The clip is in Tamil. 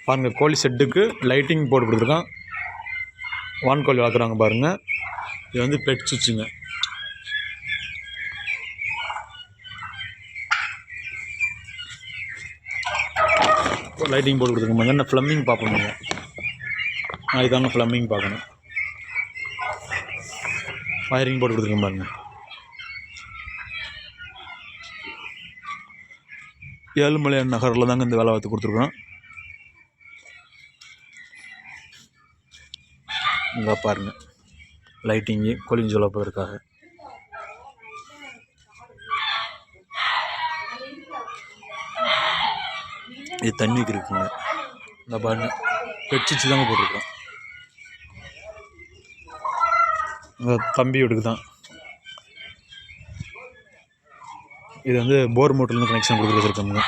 பாருங்கள், கோழி ஷெட்டுக்கு லைட்டிங் போட்டு கொடுத்துருக்கான். வான்கோழி வளர்க்குறாங்க பாருங்கள். இது வந்து பெட் சுவிட்சுங்க. லைட்டிங் போட்டு கொடுத்துருக்கோம். என்ன ஃப்ளம்மிங் பார்க்கணுங்க. இதுதாங்க ஃப்ளம்மிங் பார்க்கணும். வயரிங் போட்டு கொடுத்துருக்கோம் பாருங்கள். ஏழுமலையான் நகரில் தாங்க இந்த வேலை பார்த்து கொடுத்துருக்கோம். இங்கே பாருங்கள், லைட்டிங்கு கோழிஞ்சு வளர்ப்பதற்காக. இது தண்ணிக்கு இருக்குங்க. இந்த பாருங்கள், பெட்ஷீட்ஸ் தாங்க போட்டிருக்கோம். இந்த கம்பி வீடுக்கு தான். இது வந்து போர் மோட்டர்லேருந்து கனெக்ஷன் கொடுத்து வச்சுருக்கோங்க.